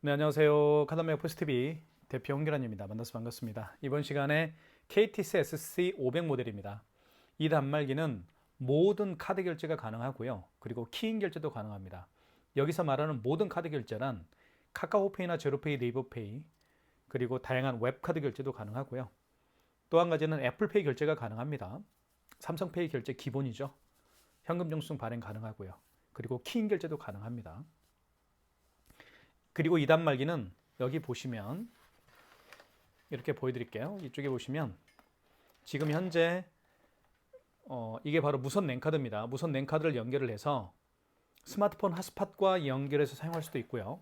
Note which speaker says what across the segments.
Speaker 1: 네, 안녕하세요. 카드메어 포스TV 대표 홍기란입니다. 만나서 반갑습니다. 이번 시간에 KTC SC500 모델입니다. 이 단말기는 모든 카드 결제가 가능하고요. 그리고 키인 결제도 가능합니다. 여기서 말하는 모든 카드 결제란 카카오페이나 제로페이, 네이버페이, 그리고 다양한 웹카드 결제도 가능하고요. 또 한 가지는 애플페이 결제가 가능합니다. 삼성페이 결제 기본이죠. 현금 영수증 발행 가능하고요. 그리고 키인 결제도 가능합니다. 그리고 이 단말기는 여기 보시면 이렇게 보여드릴게요. 이쪽에 보시면 지금 현재 이게 바로 무선 랜카드입니다. 무선 랜카드를 연결을 해서 스마트폰 핫스팟과 연결해서 사용할 수도 있고요.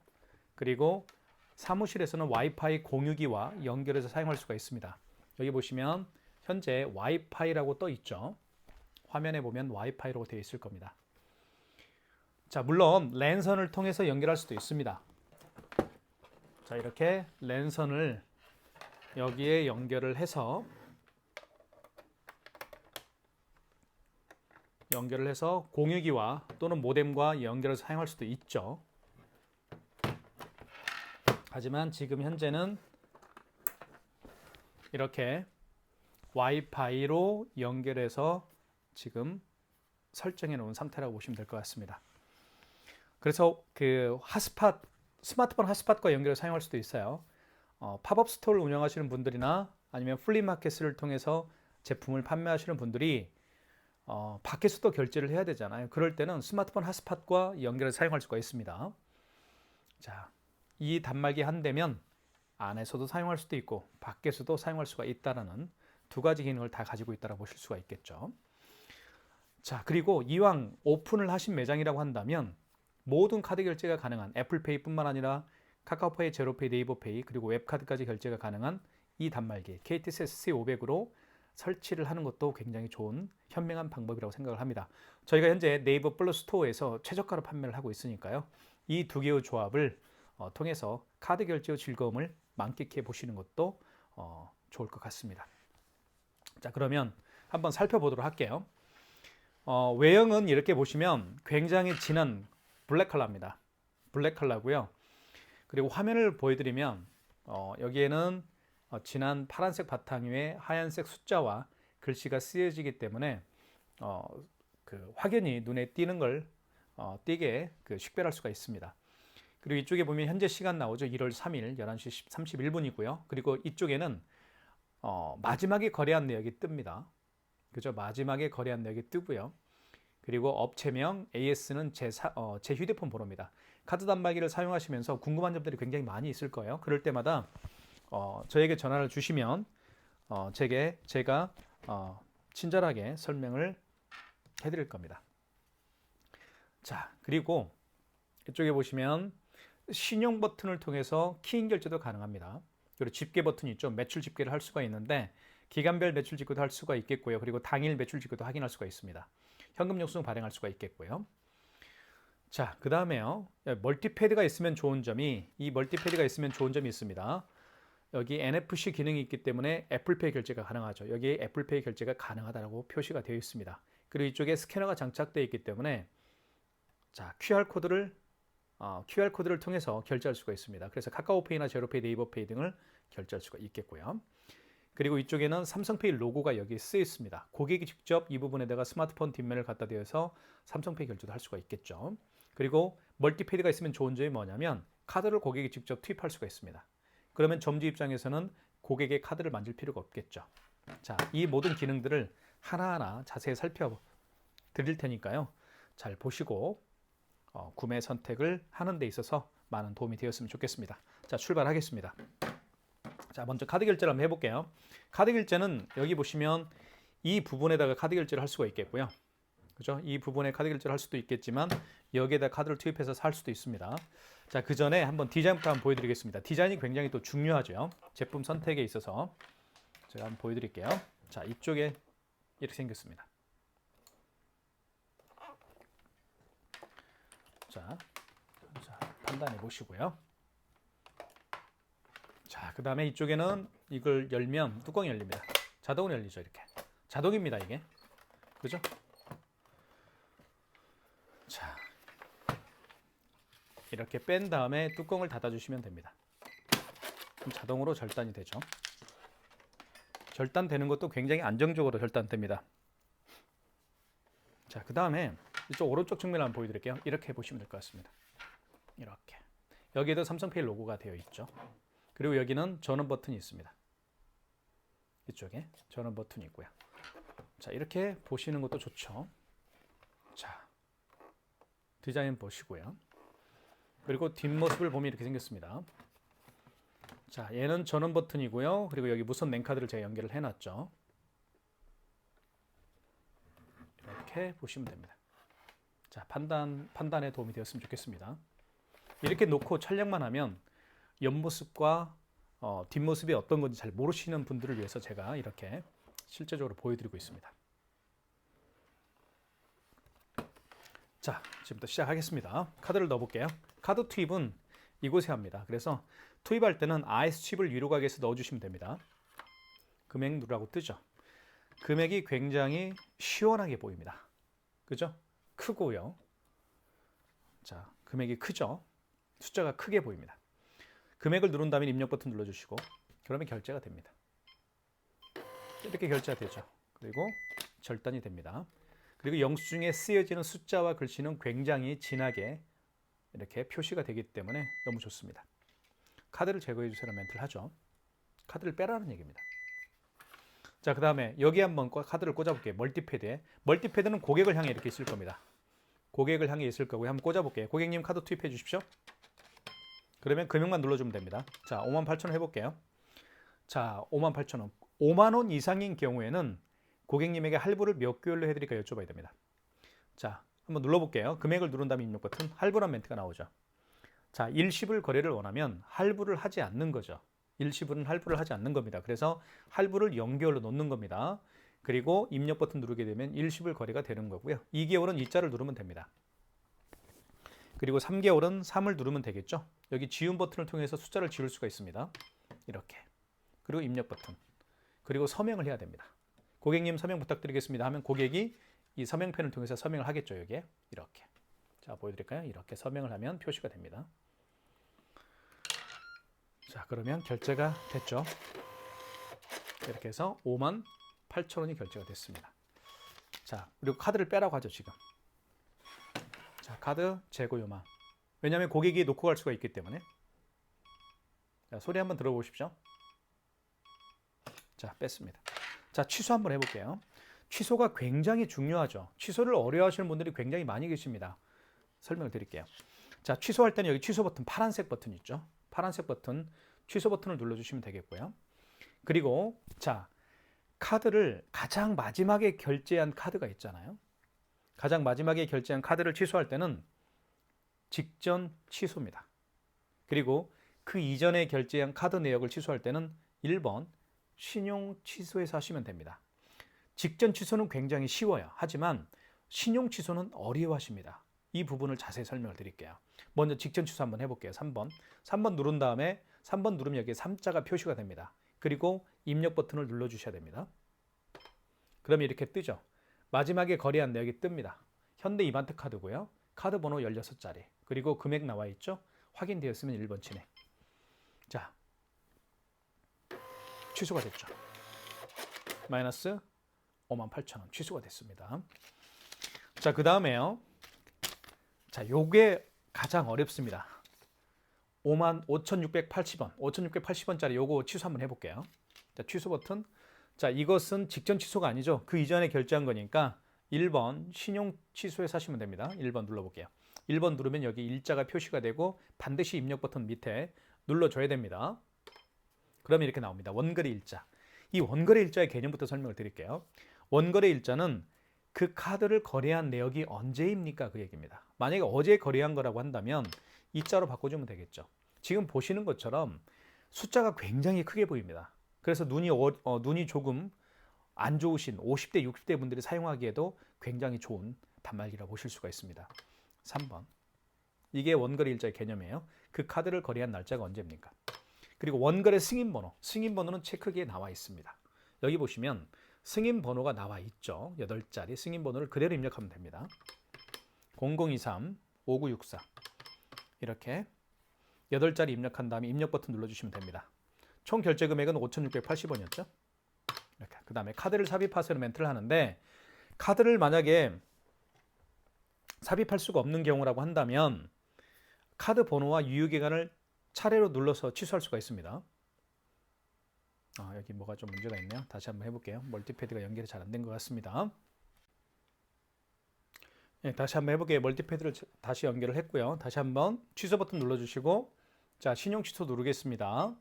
Speaker 1: 그리고 사무실에서는 와이파이 공유기와 연결해서 사용할 수가 있습니다. 여기 보시면 현재 와이파이라고 떠 있죠. 화면에 보면 와이파이라고 되어 있을 겁니다. 자, 물론 랜선을 통해서 연결할 수도 있습니다. 자, 이렇게 랜선을 여기에 연결을 해서 공유기와 또는 모뎀과 연결해서 사용할 수도 있죠. 하지만 지금 현재는 이렇게 와이파이로 연결해서 지금 설정해 놓은 상태라고 보시면 될 것 같습니다. 그래서 그 스마트폰 핫스팟과 연결해서 사용할 수도 있어요. 팝업 스토어를 운영하시는 분들이나 아니면 플리마켓을 통해서 제품을 판매하시는 분들이 밖에서도 결제를 해야 되잖아요. 그럴 때는 스마트폰 핫스팟과 연결해서 사용할 수가 있습니다. 자, 이 단말기 한 대면 안에서도 사용할 수도 있고 밖에서도 사용할 수가 있다는 두 가지 기능을 다 가지고 있다고 보실 수가 있겠죠. 자, 그리고 이왕 오픈을 하신 매장이라고 한다면 모든 카드 결제가 가능한 애플페이뿐만 아니라 카카오페이, 제로페이, 네이버페이, 그리고 웹카드까지 결제가 가능한 이 단말기 KTC SC500으로 설치를 하는 것도 굉장히 좋은 현명한 방법이라고 생각을 합니다. 저희가 현재 네이버 플러스 스토어에서 최저가로 판매를 하고 있으니까요. 이 두 개의 조합을 통해서 카드 결제의 즐거움을 만끽해 보시는 것도 좋을 것 같습니다. 자, 그러면 한번 살펴보도록 할게요. 외형은 이렇게 보시면 굉장히 진한 블랙 컬러입니다. 블랙 컬러고요. 그리고 화면을 보여드리면 여기에는 진한 파란색 바탕 위에 하얀색 숫자와 글씨가 쓰여지기 때문에 그 확연히 눈에 띄는 걸 띄게 식별할 수가 있습니다. 그리고 이쪽에 보면 현재 시간 나오죠. 1월 3일 11시 31분이고요. 그리고 이쪽에는 마지막에 거래한 내역이 뜹니다. 그죠? 마지막에 거래한 내역이 뜨고요. 그리고 업체명 AS는 제 휴대폰 번호입니다. 카드 단말기를 사용하시면서 궁금한 점들이 굉장히 많이 있을 거예요. 그럴 때마다 저에게 전화를 주시면 제가 친절하게 설명을 해드릴 겁니다. 자, 그리고 이쪽에 보시면 신용 버튼을 통해서 키인 결제도 가능합니다. 그리고 집계 버튼이 있죠. 매출 집계를 할 수가 있는데 기간별 매출 집계도 할 수가 있겠고요. 그리고 당일 매출 집계도 확인할 수가 있습니다. 현금 영수증 발행할 수가 있겠고요. 자, 그 다음에요. 멀티패드가 있으면 좋은 점이 있습니다. 여기 NFC 기능이 있기 때문에 애플페이 결제가 가능하죠. 여기에 애플페이 결제가 가능하다고 표시가 되어 있습니다. 그리고 이쪽에 스캐너가 장착되어 있기 때문에 자, QR코드를 통해서 결제할 수가 있습니다. 그래서 카카오페이나 제로페이, 네이버페이 등을 결제할 수가 있겠고요. 그리고 이쪽에는 삼성페이 로고가 여기 쓰여 있습니다. 고객이 직접 이 부분에다가 스마트폰 뒷면을 갖다 대어서 삼성페이 결제도 할 수가 있겠죠. 그리고 멀티패드가 있으면 좋은 점이 뭐냐면 카드를 고객이 직접 투입할 수가 있습니다. 그러면 점주 입장에서는 고객의 카드를 만질 필요가 없겠죠. 자, 이 모든 기능들을 하나하나 자세히 살펴드릴 테니까요. 잘 보시고 구매 선택을 하는 데 있어서 많은 도움이 되었으면 좋겠습니다. 자, 출발하겠습니다. 자, 먼저 카드 결제를 한번 해볼게요. 카드 결제는 여기 보시면 이 부분에다가 카드 결제를 할 수가 있겠고요. 그죠? 이 부분에 카드 결제를 할 수도 있겠지만 여기에다 카드를 투입해서 살 수도 있습니다. 자, 그 전에 한번 디자인부터 한번 보여드리겠습니다. 디자인이 굉장히 또 중요하죠. 제품 선택에 있어서 제가 한번 보여드릴게요. 자, 이쪽에 이렇게 생겼습니다. 자, 판단해 보시고요. 자, 그 다음에 이쪽에는 이걸 열면 뚜껑이 열립니다. 자동으로 열리죠. 이렇게 자동입니다. 이게 그죠? 자, 이렇게 뺀 다음에 뚜껑을 닫아주시면 됩니다. 그럼 자동으로 절단이 되죠. 절단되는 것도 굉장히 안정적으로 절단됩니다. 자, 그 다음에 이쪽 오른쪽 측면을 한번 보여드릴게요. 이렇게 보시면 될 것 같습니다. 이렇게. 여기에도 삼성페이 로고가 되어 있죠. 그리고 여기는 전원 버튼이 있습니다. 이쪽에 전원 버튼이 있고요. 자, 이렇게 보시는 것도 좋죠. 자, 디자인 보시고요. 그리고 뒷모습을 보면 이렇게 생겼습니다. 자, 얘는 전원 버튼이고요. 그리고 여기 무선 랜카드를 제가 연결을 해놨죠. 이렇게 보시면 됩니다. 자, 판단에 도움이 되었으면 좋겠습니다. 이렇게 놓고 촬영만 하면 옆모습과 뒷모습이 어떤 건지 잘 모르시는 분들을 위해서 제가 이렇게 실제적으로 보여드리고 있습니다. 자, 지금부터 시작하겠습니다. 카드를 넣어볼게요. 카드 투입은 이곳에 합니다. 그래서 투입할 때는 IS 칩을 위로 가게 해서 넣어주시면 됩니다. 금액 누르라고 뜨죠. 금액이 굉장히 시원하게 보입니다. 그죠? 크고요. 자, 금액이 크죠? 숫자가 크게 보입니다. 금액을 누른 다음에 입력 버튼 눌러주시고 그러면 결제가 됩니다. 이렇게 결제가 되죠. 그리고 절단이 됩니다. 그리고 영수증에 쓰여지는 숫자와 글씨는 굉장히 진하게 이렇게 표시가 되기 때문에 너무 좋습니다. 카드를 제거해 주세요라는 멘트를 하죠. 카드를 빼라는 얘기입니다. 자, 그 다음에 여기 한번 카드를 꽂아볼게요. 멀티패드에. 멀티패드는 고객을 향해 이렇게 있을 겁니다. 고객을 향해 있을 거고요. 한번 꽂아볼게요. 고객님 카드 투입해 주십시오. 그러면 금액만 눌러주면 됩니다. 자, 58,000원 해볼게요. 자, 58,000원. 5만원 이상인 경우에는 고객님에게 할부를 몇 개월로 해드릴까 여쭤봐야 됩니다. 자, 한번 눌러볼게요. 금액을 누른 다음에 입력 버튼, 할부란 멘트가 나오죠. 자, 일시불 거래를 원하면 할부를 하지 않는 거죠. 일시불은 할부를 하지 않는 겁니다. 그래서 할부를 0개월로 놓는 겁니다. 그리고 입력 버튼 누르게 되면 일시불 거래가 되는 거고요. 2개월은 2자를 누르면 됩니다. 그리고 3개월은 3을 누르면 되겠죠. 여기 지운 버튼을 통해서 숫자를 지울 수가 있습니다. 이렇게. 그리고 입력 버튼. 그리고 서명을 해야 됩니다. 고객님 서명 부탁드리겠습니다 하면 고객이 이 서명펜을 통해서 서명을 하겠죠. 여기에 이렇게. 자, 보여드릴까요? 이렇게 서명을 하면 표시가 됩니다. 자, 그러면 결제가 됐죠. 이렇게 해서 58,000원이 결제가 됐습니다. 자, 그리고 카드를 빼라고 하죠, 지금. 자, 카드 재고 요망. 왜냐하면 고객이 놓고 갈 수가 있기 때문에. 자, 소리 한번 들어보십시오. 자, 뺐습니다. 자, 취소 한번 해볼게요. 취소가 굉장히 중요하죠. 취소를 어려워하시는 분들이 굉장히 많이 계십니다. 설명을 드릴게요. 자, 취소할 때는 여기 취소 버튼, 파란색 버튼 있죠. 파란색 버튼, 취소 버튼을 눌러주시면 되겠고요. 그리고 자, 카드를 가장 마지막에 결제한 카드가 있잖아요. 가장 마지막에 결제한 카드를 취소할 때는 직전 취소입니다. 그리고 그 이전에 결제한 카드 내역을 취소할 때는 1번 신용 취소해서 하시면 됩니다. 직전 취소는 굉장히 쉬워요. 하지만 신용 취소는 어려워하십니다. 이 부분을 자세히 설명을 드릴게요. 먼저 직전 취소 한번 해볼게요. 3번. 3번 누른 다음에 3번 누르면 여기에 3자가 표시가 됩니다. 그리고 입력 버튼을 눌러주셔야 됩니다. 그러면 이렇게 뜨죠. 마지막에 거래한 내역이 뜹니다. 현대 이마트 카드고요. 카드 번호 16자리. 그리고 금액 나와 있죠. 확인되었으면 1번 진행. 자, 취소가 됐죠. 마이너스 58,000원 취소가 됐습니다. 자, 그 다음에요. 자, 요게 가장 어렵습니다. 55,680원, 5,680원짜리 요거 취소 한번 해볼게요. 자, 취소 버튼. 자, 이것은 직전 취소가 아니죠. 그 이전에 결제한 거니까 1번 신용 취소해서 하시면 됩니다. 1번 눌러볼게요. 1번 누르면 여기 일자가 표시가 되고 반드시 입력 버튼 밑에 눌러줘야 됩니다. 그러면 이렇게 나옵니다. 원거래 일자. 이 원거래 일자의 개념부터 설명을 드릴게요. 원거래 일자는 그 카드를 거래한 내역이 언제입니까? 그 얘기입니다. 만약에 어제 거래한 거라고 한다면 이 자로 바꿔주면 되겠죠. 지금 보시는 것처럼 숫자가 굉장히 크게 보입니다. 그래서 눈이 조금 안 좋으신 50대, 60대 분들이 사용하기에도 굉장히 좋은 단말기라고 보실 수가 있습니다. 3번. 이게 원거래 일자의 개념이에요. 그 카드를 거래한 날짜가 언제입니까? 그리고 원거래 승인번호. 승인번호는 체크기에 나와 있습니다. 여기 보시면 승인번호가 나와 있죠. 8자리 승인번호를 그대로 입력하면 됩니다. 0023-5964. 이렇게 8자리 입력한 다음에 입력 버튼 눌러주시면 됩니다. 총 결제 금액은 5,680원이었죠. 이렇게. 그 다음에 카드를 삽입하세요 멘트를 하는데, 카드를 만약에 삽입할 수가 없는 경우라고 한다면 카드 번호와 유효기간을 차례로 눌러서 취소할 수가 있습니다. 여기 뭐가 좀 문제가 있네요. 다시 한번 해볼게요. 멀티패드가 연결이 잘 안 된 것 같습니다. 네, 다시 한번 해볼게요. 멀티패드를 다시 연결을 했고요. 다시 한번 취소 버튼 눌러주시고, 자, 신용 취소 누르겠습니다.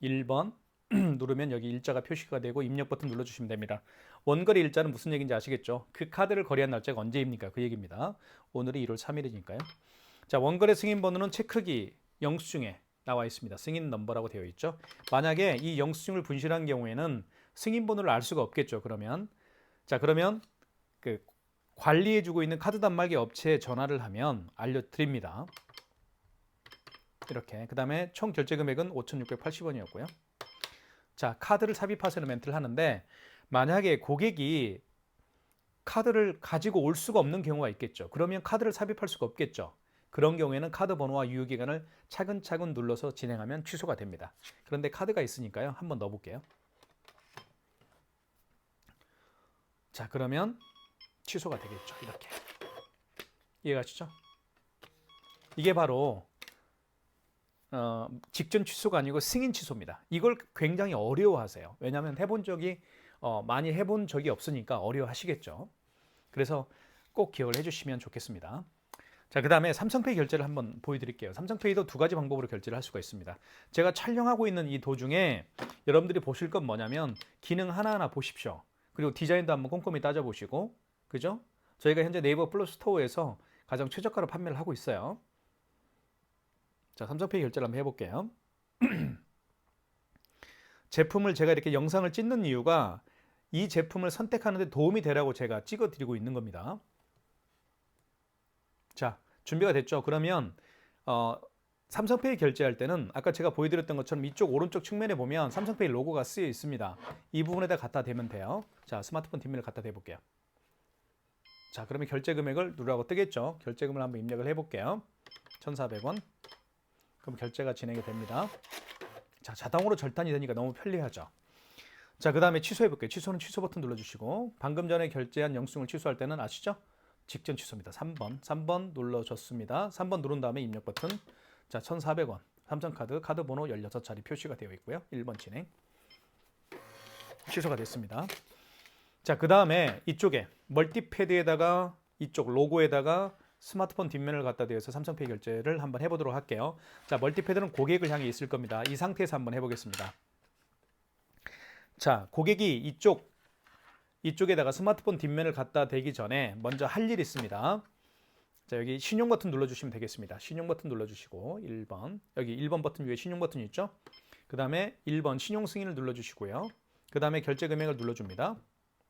Speaker 1: 1번 누르면 여기 일자가 표시가 되고 입력 버튼 눌러주시면 됩니다. 원거래 일자는 무슨 얘기인지 아시겠죠? 그 카드를 거래한 날짜가 언제입니까? 그 얘기입니다. 오늘이 1월 3일이니까요. 자, 원거래 승인 번호는 체크기 영수증에 나와 있습니다. 승인 넘버라고 되어 있죠. 만약에 이 영수증을 분실한 경우에는 승인 번호를 알 수가 없겠죠. 그러면 그 관리해주고 있는 카드 단말기 업체에 전화를 하면 알려드립니다. 이렇게. 그 다음에 총 결제 금액은 5,680원이었고요. 자, 카드를 삽입하세요 멘트를 하는데, 만약에 고객이 카드를 가지고 올 수가 없는 경우가 있겠죠. 그러면 카드를 삽입할 수가 없겠죠. 그런 경우에는 카드 번호와 유효기간을 차근차근 눌러서 진행하면 취소가 됩니다. 그런데 카드가 있으니까요. 한번 넣어볼게요. 자, 그러면 취소가 되겠죠. 이렇게. 이해가시죠? 이게 바로 직전 취소가 아니고 승인 취소입니다. 이걸 굉장히 어려워하세요. 왜냐하면 많이 해본 적이 없으니까 어려워하시겠죠. 그래서 꼭 기억을 해주시면 좋겠습니다. 자, 그 다음에 삼성페이 결제를 한번 보여드릴게요. 삼성페이도 두 가지 방법으로 결제를 할 수가 있습니다. 제가 촬영하고 있는 이 도중에 여러분들이 보실 건 뭐냐면 기능 하나하나 보십시오. 그리고 디자인도 한번 꼼꼼히 따져보시고, 그죠? 저희가 현재 네이버 플러스 스토어에서 가장 최저가로 판매를 하고 있어요. 자, 삼성페이 결제를 한번 해볼게요. 제품을 제가 이렇게 영상을 찍는 이유가 이 제품을 선택하는 데 도움이 되라고 제가 찍어드리고 있는 겁니다. 자, 준비가 됐죠? 그러면 삼성페이 결제할 때는 아까 제가 보여드렸던 것처럼 이쪽 오른쪽 측면에 보면 삼성페이 로고가 쓰여 있습니다. 이 부분에다 갖다 대면 돼요. 자, 스마트폰 뒷면을 갖다 대볼게요. 자, 그러면 결제 금액을 누르라고 뜨겠죠? 결제금을 한번 입력을 해볼게요. 1,400원. 그럼 결제가 진행이 됩니다. 자, 자동으로 절단이 되니까 너무 편리하죠. 자, 그 다음에 취소해 볼게요. 취소는 취소 버튼 눌러주시고, 방금 전에 결제한 영수증을 취소할 때는 아시죠? 직전 취소입니다. 3번 눌러줬습니다. 3번 누른 다음에 입력 버튼. 자, 1,400원. 삼성카드 카드 번호 16자리 표시가 되어 있고요. 1번 진행. 취소가 됐습니다. 자, 그 다음에 이쪽에 멀티패드에다가 이쪽 로고에다가 스마트폰 뒷면을 갖다 대어서 삼성페이 결제를 한번 해보도록 할게요. 자, 멀티패드는 고객을 향해 있을 겁니다. 이 상태에서 한번 해보겠습니다. 자, 고객이 이쪽에다가 스마트폰 뒷면을 갖다 대기 전에 먼저 할 일이 있습니다. 자, 여기 신용 버튼 눌러주시면 되겠습니다. 신용 버튼 눌러주시고 1번, 여기 1번 버튼 위에 신용 버튼이 있죠. 그 다음에 1번 신용 승인을 눌러주시고요. 그 다음에 결제 금액을 눌러줍니다.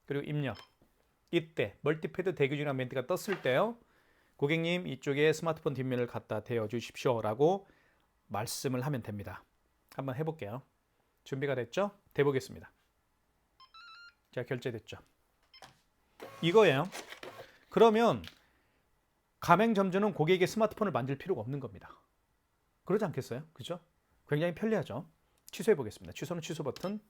Speaker 1: 그리고 입력. 이때 멀티패드 대기 중이라는 멘트가 떴을 때요, 고객님 이쪽에 스마트폰 뒷면을 갖다 대어 주십시오 라고 말씀을 하면 됩니다. 한번 해볼게요. 준비가 됐죠? 대보겠습니다. 자, 결제됐죠? 이거예요. 그러면 가맹점주는 고객의 스마트폰을 만질 필요가 없는 겁니다. 그러지 않겠어요? 그죠? 굉장히 편리하죠? 취소해 보겠습니다. 취소는 취소 버튼.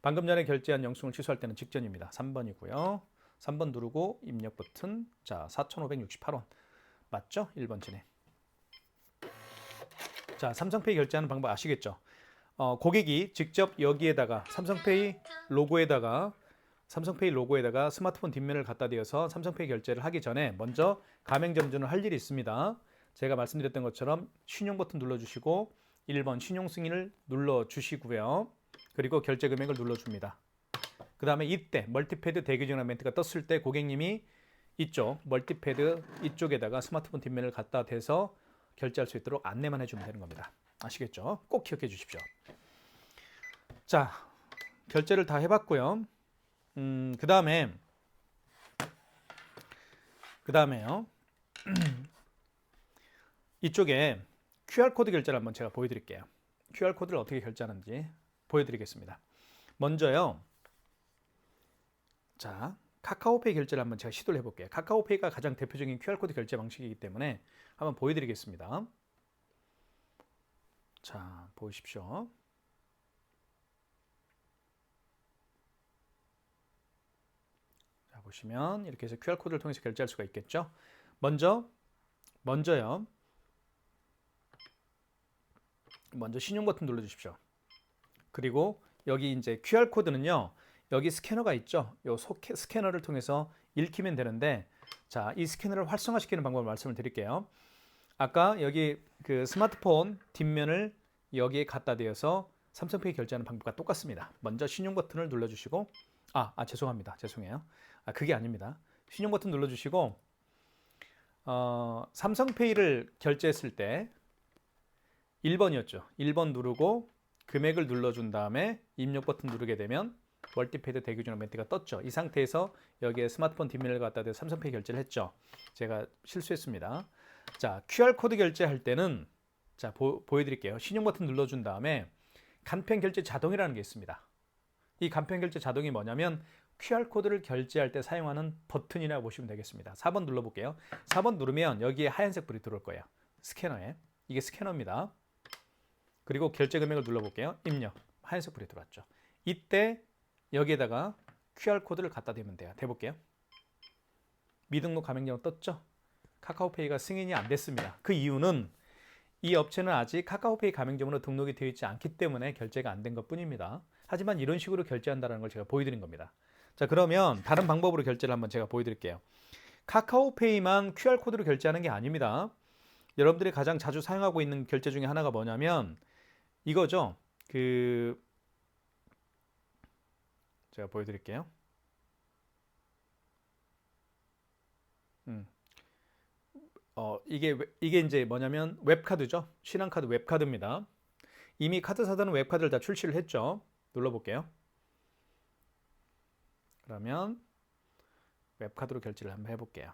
Speaker 1: 방금 전에 결제한 영수증을 취소할 때는 직전입니다. 3번이고요. 3번 누르고 입력 버튼. 자, 4,568원. 맞죠? 1번 진행. 자, 삼성페이 결제하는 방법 아시겠죠? 고객이 직접 여기에다가 삼성페이 로고에다가 스마트폰 뒷면을 갖다 대어서 삼성페이 결제를 하기 전에 먼저 가맹점주는 할 일이 있습니다. 제가 말씀드렸던 것처럼 신용 버튼 눌러주시고 1번 신용 승인을 눌러주시고요. 그리고 결제 금액을 눌러줍니다. 그 다음에 이때 멀티패드 대기 중이라는 멘트가 떴을 때 고객님이 이쪽 멀티패드 이쪽에다가 스마트폰 뒷면을 갖다 대서 결제할 수 있도록 안내만 해주면 되는 겁니다. 아시겠죠? 꼭 기억해 주십시오. 자, 결제를 다 해봤고요. 그 다음에요. 이쪽에 QR코드 결제를 한번 제가 보여드릴게요. QR코드를 어떻게 결제하는지 보여드리겠습니다. 먼저요. 자, 카카오페이 결제를 한번 제가 시도를 해볼게요. 카카오페이가 가장 대표적인 QR코드 결제 방식이기 때문에 한번 보여드리겠습니다. 자, 보십시오. 자, 보시면 이렇게 해서 QR코드를 통해서 결제할 수가 있겠죠. 먼저 신용 버튼 눌러주십시오. 그리고 여기 이제 QR코드는요. 여기 스캐너가 있죠. 이 스캐너를 통해서 읽히면 되는데, 자, 이 스캐너를 활성화시키는 방법을 말씀을 드릴게요. 아까 여기 그 스마트폰 뒷면을 여기에 갖다 대어서 삼성페이 결제하는 방법과 똑같습니다. 먼저 신용 버튼을 눌러주시고, 죄송합니다. 죄송해요. 그게 아닙니다. 신용 버튼 눌러주시고, 삼성페이를 결제했을 때 1번이었죠. 1번 누르고 금액을 눌러준 다음에 입력 버튼 누르게 되면 멀티페이드 대기 중 멘트가 떴죠. 이 상태에서 여기에 스마트폰 뒷면을 갖다 대서 삼성페이 결제를 했죠. 제가 실수했습니다. 자, QR코드 결제할 때는 자, 보여드릴게요. 신용 버튼 눌러준 다음에 간편 결제 자동이라는 게 있습니다. 이 간편 결제 자동이 뭐냐면 QR코드를 결제할 때 사용하는 버튼이라고 보시면 되겠습니다. 4번 눌러볼게요. 4번 누르면 여기에 하얀색 불이 들어올 거예요. 스캐너에. 이게 스캐너입니다. 그리고 결제 금액을 눌러볼게요. 입력. 하얀색 불이 들어왔죠. 이때 여기에다가 QR코드를 갖다 대면 돼요. 대볼게요. 미등록 가맹점은 떴죠? 카카오페이가 승인이 안 됐습니다. 그 이유는 이 업체는 아직 카카오페이 가맹점으로 등록이 되어 있지 않기 때문에 결제가 안 된 것뿐입니다. 하지만 이런 식으로 결제한다는 걸 제가 보여드린 겁니다. 자, 그러면 다른 방법으로 결제를 한번 제가 보여드릴게요. 카카오페이만 QR코드로 결제하는 게 아닙니다. 여러분들이 가장 자주 사용하고 있는 결제 중에 하나가 뭐냐면 이거죠. 제가 보여드릴게요. 이게 이제 뭐냐면 웹카드죠. 신한카드 웹카드입니다. 이미 카드사들은 웹카드를 다 출시를 했죠. 눌러볼게요. 그러면 웹카드로 결제를 한번 해볼게요.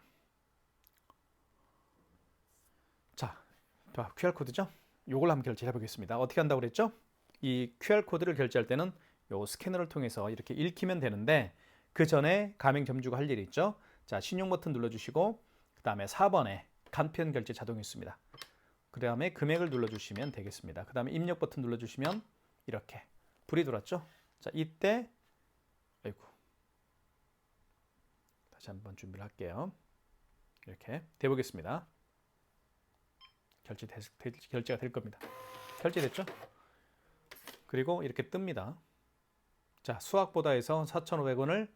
Speaker 1: 자, QR코드죠. 요걸 한번 결제해 보겠습니다. 어떻게 한다고 그랬죠? 이 QR코드를 결제할 때는 요 스캐너를 통해서 이렇게 읽히면 되는데 그 전에 가맹점주가 할 일이 있죠. 자, 신용 버튼 눌러주시고 그 다음에 4번에 간편 결제 자동이 있습니다. 그 다음에 금액을 눌러주시면 되겠습니다. 그 다음에 입력 버튼 눌러주시면 이렇게 불이 들어왔죠. 자, 이때 다시 한번 준비를 할게요. 이렇게 대보겠습니다. 결제가 될 겁니다. 결제됐죠? 그리고 이렇게 뜹니다. 자, 수학보다에서 4,500원을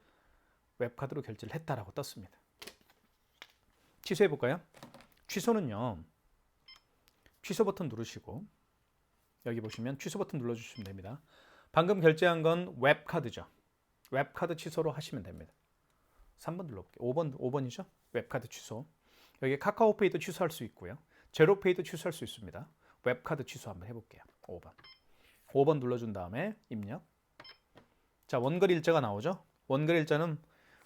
Speaker 1: 웹카드로 결제를 했다라고 떴습니다. 취소해 볼까요? 취소는요. 취소 버튼 누르시고 여기 보시면 취소 버튼 눌러주시면 됩니다. 방금 결제한 건 웹카드죠. 웹카드 취소로 하시면 됩니다. 3번 눌러볼게요. 5번이죠? 웹카드 취소. 여기 카카오페이도 취소할 수 있고요. 제로페이도 취소할 수 있습니다. 웹카드 취소 한번 해볼게요. 5번 눌러준 다음에 입력. 자, 원거리 일자가 나오죠? 원거리 일자는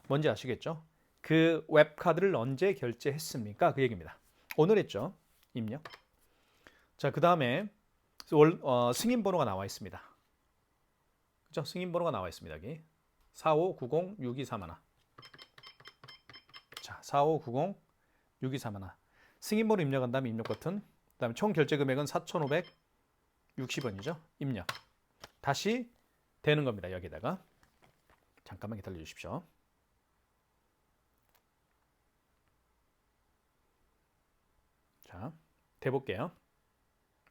Speaker 1: 뭔지 아시겠죠? 그 웹카드를 언제 결제했습니까? 그 얘기입니다. 오늘 했죠? 입력. 자, 그 다음에 승인 번호가 나와 있습니다. 그죠? 승인 번호가 나와 있습니다. 여기 4590-6231. 자, 4590-6231. 승인 번호 입력한 다음에 입력 버튼. 그다음에 총 결제 금액은 4,560원이죠. 입력. 다시 되는 겁니다. 여기다가 잠깐만 기다려 주십시오. 자, 대볼게요.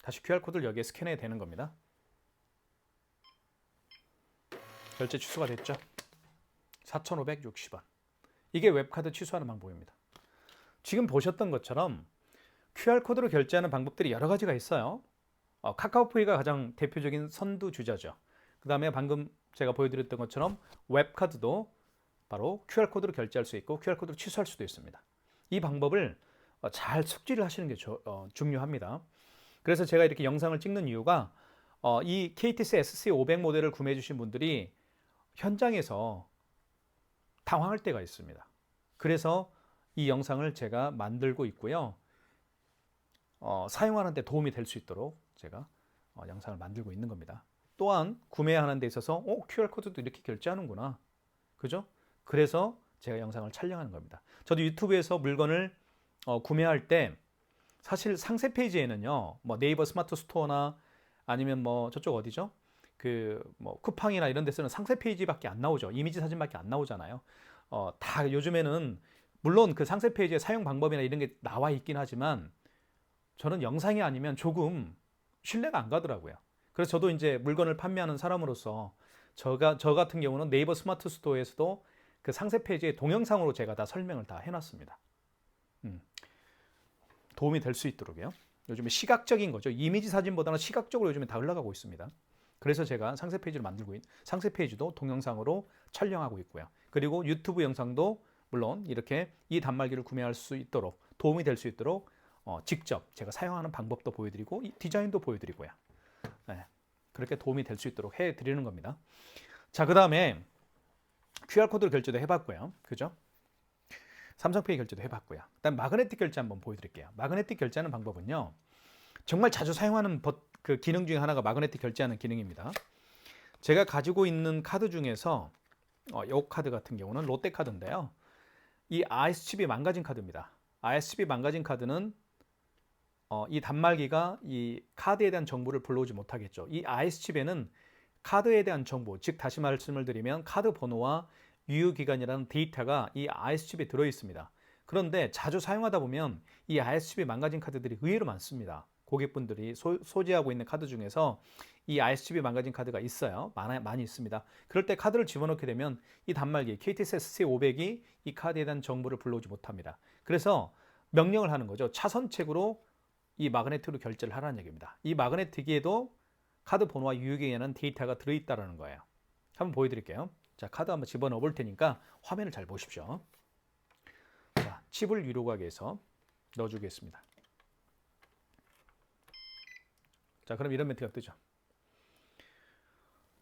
Speaker 1: 다시 QR코드를 여기에 스캔해야 되는 겁니다. 결제 취소가 됐죠. 4,560원. 이게 웹카드 취소하는 방법입니다. 지금 보셨던 것처럼 QR코드로 결제하는 방법들이 여러 가지가 있어요. 카카오페이가 가장 대표적인 선두주자죠. 그 다음에 방금 제가 보여드렸던 것처럼 웹카드도 바로 QR코드로 결제할 수 있고 QR코드로 취소할 수도 있습니다. 이 방법을 잘 숙지를 하시는 게 중요합니다. 그래서 제가 이렇게 영상을 찍는 이유가 이 KTC SC500 모델을 구매해 주신 분들이 현장에서 당황할 때가 있습니다. 그래서 이 영상을 제가 만들고 있고요. 사용하는 데 도움이 될 수 있도록 제가 영상을 만들고 있는 겁니다. 또한 구매하는 데 있어서 QR코드도 이렇게 결제하는구나. 그죠? 그래서 제가 영상을 촬영하는 겁니다. 저도 유튜브에서 물건을 구매할 때 사실 상세 페이지에는요. 뭐 네이버 스마트 스토어나 아니면 뭐 저쪽 어디죠? 그 뭐 쿠팡이나 이런 데서는 상세 페이지밖에 안 나오죠. 이미지 사진밖에 안 나오잖아요. 다 요즘에는 물론 그 상세 페이지의 사용 방법이나 이런 게 나와 있긴 하지만 저는 영상이 아니면 조금 신뢰가 안 가더라고요. 그래서 저도 이제 물건을 판매하는 사람으로서 저 같은 경우는 네이버 스마트 스토어에서도 그 상세 페이지에 동영상으로 제가 다 설명을 다 해놨습니다. 도움이 될 수 있도록요. 요즘에 시각적인 거죠. 이미지 사진보다는 시각적으로 요즘에 다 흘러가고 있습니다. 그래서 제가 상세 페이지를 상세 페이지도 동영상으로 촬영하고 있고요. 그리고 유튜브 영상도 물론 이렇게 이 단말기를 구매할 수 있도록 도움이 될 수 있도록 직접 제가 사용하는 방법도 보여드리고 디자인도 보여드리고요. 네, 그렇게 도움이 될 수 있도록 해드리는 겁니다. 자, 그 다음에 QR코드로 결제도 해봤고요. 그죠? 삼성페이 결제도 해봤고요. 그다음 마그네틱 결제 한번 보여드릴게요. 마그네틱 결제하는 방법은요. 정말 자주 사용하는 그 기능 중에 하나가 마그네틱 결제하는 기능입니다. 제가 가지고 있는 카드 중에서 이 카드 같은 경우는 롯데카드인데요. 이 IS칩이 망가진 카드입니다. IS칩이 망가진 카드는 이 단말기가 이 카드에 대한 정보를 불러오지 못하겠죠. 이 IS칩에는 카드에 대한 정보, 즉 다시 말씀을 드리면 카드 번호와 유효기간이라는 데이터가 이 IS칩에 들어있습니다. 그런데 자주 사용하다 보면 이 IS칩이 망가진 카드들이 의외로 많습니다. 고객분들이 소지하고 있는 카드 중에서 이 IS칩이 망가진 카드가 있어요. 많이 있습니다. 그럴 때 카드를 집어넣게 되면 이 단말기 KTX SC500이 이 카드에 대한 정보를 불러오지 못합니다. 그래서 명령을 하는 거죠. 차선책으로 이 마그네틱으로 결제를 하라는 얘기입니다. 이 마그네틱에도 카드 번호와 유효기간이라는 데이터가 들어있다는 거예요. 한번 보여드릴게요. 자, 카드 한번 집어넣어 볼 테니까 화면을 잘 보십시오. 자, 칩을 위로 가게 해서 넣어주겠습니다. 자, 그럼 이런 멘트가 뜨죠.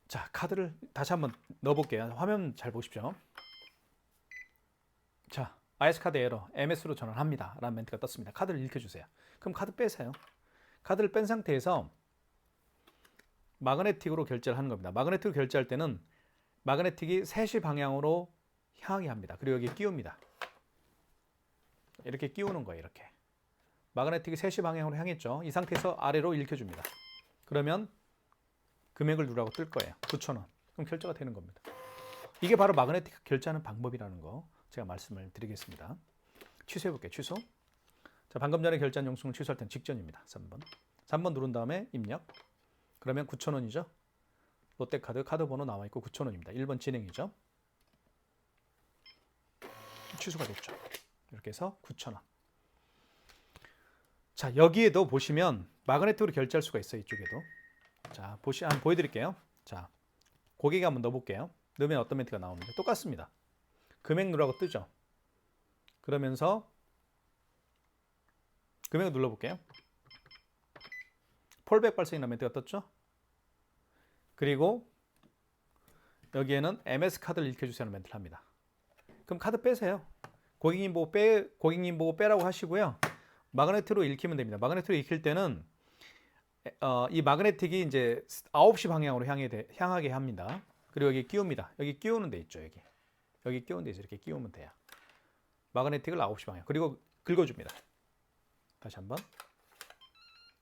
Speaker 1: 자, 카드를 다시 한번 넣어볼게요. 화면 잘 보십시오. 자, IS카드 에러, MS로 전환합니다. 라는 멘트가 떴습니다. 카드를 읽혀주세요. 그럼 카드 빼세요. 카드를 뺀 상태에서 마그네틱으로 결제를 하는 겁니다. 마그네틱으로 결제할 때는 마그네틱이 3시 방향으로 향하게 합니다. 그리고 여기 끼웁니다. 이렇게 끼우는 거예요. 이렇게. 마그네틱이 3시 방향으로 향했죠. 이 상태에서 아래로 읽혀줍니다. 그러면 금액을 누르라고 뜰 거예요. 9,000원. 그럼 결제가 되는 겁니다. 이게 바로 마그네틱 결제하는 방법이라는 거 제가 말씀을 드리겠습니다. 취소해 볼게요. 취소. 자, 방금 전에 결제한 영수증을 취소할 땐 직전입니다. 3번. 3번 누른 다음에 입력. 그러면 9,000원이죠. 롯데카드 카드 번호 나와 있고 9,000원입니다. 1번 진행이죠. 취소가 됐죠. 이렇게 해서 9,000원. 자, 여기에도 보시면 마그네틱으로 결제할 수가 있어요. 이쪽에도. 자, 한번 보여드릴게요. 자, 고객이 한번 넣어볼게요. 넣으면 어떤 멘트가 나옵니다. 똑같습니다. 금액 누르라고 뜨죠. 그러면서 금액을 눌러볼게요. 폴백 발생이라는 멘트가 떴죠. 그리고 여기에는 MS 카드를 읽혀주세요 하는 멘트를 합니다. 그럼 카드 빼세요. 고객님 보고 빼라고 하시고요. 마그네틱으로 읽히면 됩니다. 마그네틱으로 읽힐 때는 이 마그네틱이 이제 9시 방향으로 향하게 합니다. 그리고 여기 끼웁니다. 여기 끼우는 데 있죠. 여기 끼우는 데 있어. 이렇게 끼우면 돼요. 마그네틱을 9시 방향. 그리고 긁어줍니다. 다시 한번.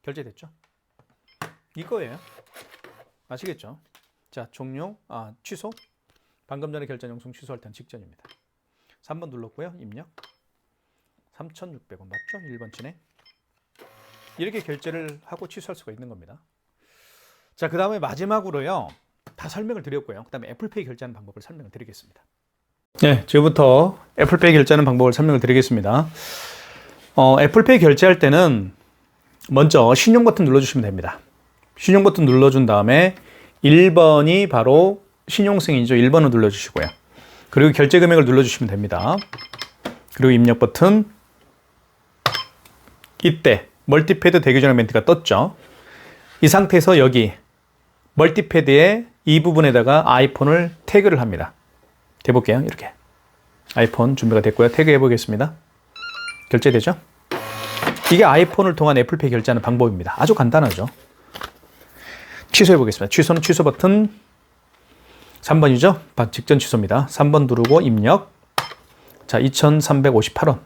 Speaker 1: 결제됐죠? 이거예요. 아시겠죠? 자, 종료. 취소. 방금 전에 결제한 영수증 취소할 때는 직전입니다. 3번 눌렀고요. 입력. 3,600원 맞죠? 1번 진행. 이렇게 결제를 하고 취소할 수가 있는 겁니다. 자, 그 다음에 마지막으로요. 다 설명을 드렸고요. 그 다음에 애플페이 결제하는 방법을 설명을 드리겠습니다. 네, 지금부터 애플페이 결제하는 방법을 설명을 드리겠습니다. 애플페이 결제할 때는 먼저 신용 버튼 눌러주시면 됩니다. 신용 버튼 눌러준 다음에 1번이 바로 신용승인이죠. 1번을 눌러주시고요. 그리고 결제 금액을 눌러주시면 됩니다. 그리고 입력 버튼. 이때 멀티패드 대기 전에 멘트가 떴죠. 이 상태에서 여기 멀티패드의 이 부분에다가 아이폰을 태그를 합니다. 대볼게요. 이렇게 아이폰 준비가 됐고요. 태그해 보겠습니다. 결제되죠? 이게 아이폰을 통한 애플페이 결제하는 방법입니다. 아주 간단하죠. 취소해 보겠습니다. 취소는 취소 버튼 3번이죠? 직전 취소입니다. 3번 누르고 입력. 자, 2,358원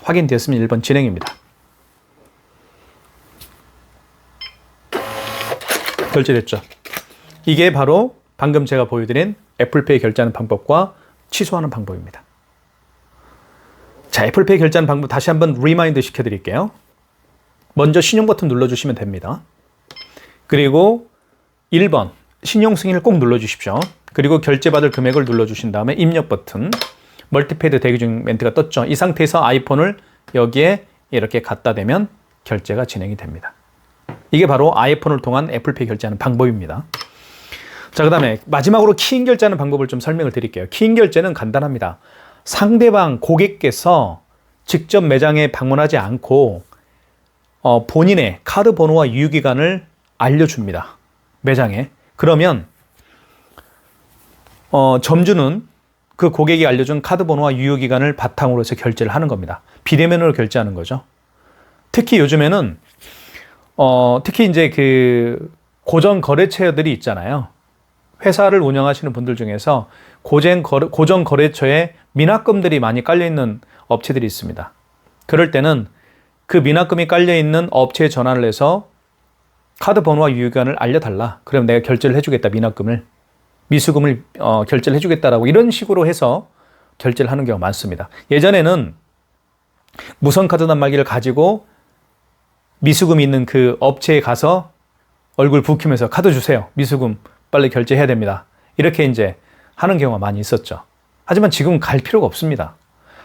Speaker 1: 확인되었으면 1번 진행입니다. 결제됐죠. 이게 바로 방금 제가 보여드린 애플페이 결제하는 방법과 취소하는 방법입니다. 자, 애플페이 결제하는 방법 다시 한번 리마인드 시켜드릴게요. 먼저 신용 버튼 눌러주시면 됩니다. 그리고 1번 신용 승인을 꼭 눌러주십시오. 그리고 결제받을 금액을 눌러주신 다음에 입력 버튼, 멀티패드 대기 중 멘트가 떴죠. 이 상태에서 아이폰을 여기에 이렇게 갖다 대면 결제가 진행이 됩니다. 이게 바로 아이폰을 통한 애플페이 결제하는 방법입니다. 자, 그 다음에 마지막으로 키인 결제하는 방법을 좀 설명을 드릴게요. 키인 결제는 간단합니다. 상대방 고객께서 직접 매장에 방문하지 않고 본인의 카드 번호와 유효기간을 알려줍니다. 매장에. 그러면 점주는 그 고객이 알려준 카드 번호와 유효기간을 바탕으로 해서 결제를 하는 겁니다. 비대면으로 결제하는 거죠. 특히 요즘에는 특히 이제 그 고정 거래처들이 있잖아요. 회사를 운영하시는 분들 중에서 고정 거래처에 미납금들이 많이 깔려 있는 업체들이 있습니다. 그럴 때는 그 미납금이 깔려 있는 업체에 전화를 해서 카드 번호와 유효기간을 알려달라. 그럼 내가 결제를 해주겠다. 미수금을 결제를 해주겠다라고 이런 식으로 해서 결제를 하는 경우가 많습니다. 예전에는 무선 카드 단말기를 가지고 미수금이 있는 그 업체에 가서 얼굴 붉히면서 카드 주세요. 미수금 빨리 결제해야 됩니다. 이렇게 이제 하는 경우가 많이 있었죠. 하지만 지금 갈 필요가 없습니다.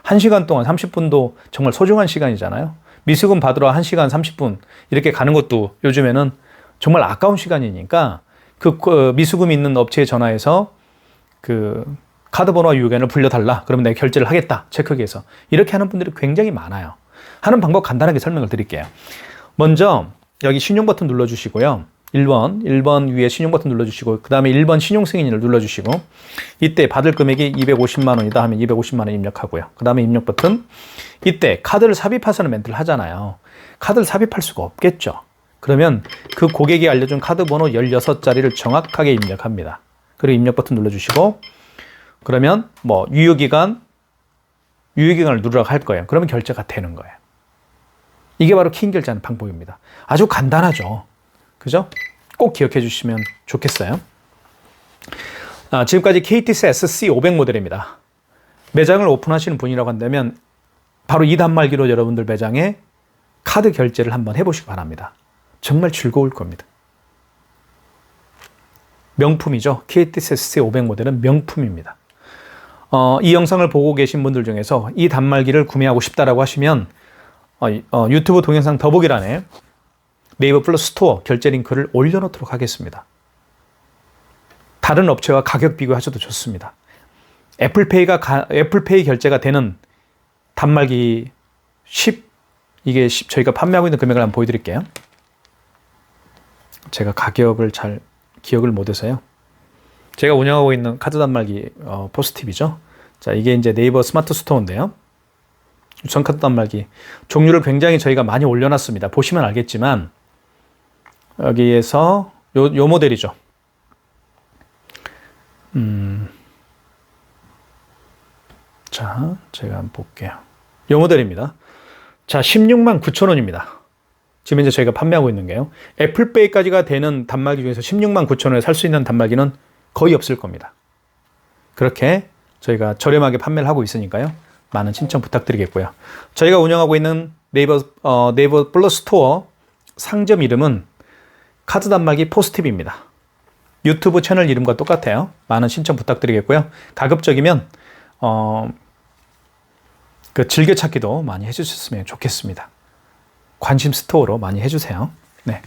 Speaker 1: 1시간 동안 30분도 정말 소중한 시간이잖아요. 미수금 받으러 1시간 30분 이렇게 가는 것도 요즘에는 정말 아까운 시간이니까 그 미수금이 있는 업체에 전화해서 그 카드 번호와 유효기간을 불려달라. 그러면 내가 결제를 하겠다. 체크기에서. 이렇게 하는 분들이 굉장히 많아요. 하는 방법 간단하게 설명을 드릴게요. 먼저 여기 신용 버튼 눌러주시고요. 1번 위에 신용 버튼 눌러주시고 그 다음에 1번 신용 승인을 눌러주시고 이때 받을 금액이 250만 원이다 하면 250만 원 입력하고요. 그 다음에 입력 버튼. 이때 카드를 삽입하자는 멘트를 하잖아요. 카드를 삽입할 수가 없겠죠. 그러면 그 고객이 알려준 카드 번호 16자리를 정확하게 입력합니다. 그리고 입력 버튼 눌러주시고 그러면 뭐 유효기간을 누르라고 할 거예요. 그러면 결제가 되는 거예요. 이게 바로 키인 결제하는 방법입니다. 아주 간단하죠. 그죠? 꼭 기억해 주시면 좋겠어요. 지금까지 KTC SC500 모델입니다. 매장을 오픈하시는 분이라고 한다면 바로 이 단말기로 여러분들 매장에 카드 결제를 한번 해보시기 바랍니다. 정말 즐거울 겁니다. 명품이죠. KTC SC500 모델은 명품입니다. 이 영상을 보고 계신 분들 중에서 이 단말기를 구매하고 싶다라고 하시면 유튜브 동영상 더보기란에 네이버 플러스 스토어 결제 링크를 올려놓도록 하겠습니다. 다른 업체와 가격 비교하셔도 좋습니다. 애플페이 결제가 되는 단말기 10, 이게 저희가 판매하고 있는 금액을 한번 보여드릴게요. 제가 가격을 잘 기억을 못해서요. 제가 운영하고 있는 카드 단말기 포스팁이죠. 자, 이게 이제 네이버 스마트 스토어인데요. 유선 카드 단말기 종류를 굉장히 저희가 많이 올려놨습니다. 보시면 알겠지만 여기에서 요 모델이죠. 자, 제가 한번 볼게요. 요 모델입니다. 자, 16만 9천 원입니다. 지금 이제 저희가 판매하고 있는 게요. 애플페이까지가 되는 단말기 중에서 16만 9천 원에 살 수 있는 단말기는 거의 없을 겁니다. 그렇게 저희가 저렴하게 판매를 하고 있으니까요. 많은 신청 부탁드리겠고요. 저희가 운영하고 있는 네이버 플러스 스토어 상점 이름은 카드 단말기 포스팁입니다. 유튜브 채널 이름과 똑같아요. 많은 신청 부탁드리겠고요. 가급적이면 그 즐겨찾기도 많이 해주셨으면 좋겠습니다. 관심 스토어로 많이 해주세요. 네,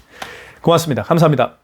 Speaker 1: 고맙습니다. 감사합니다.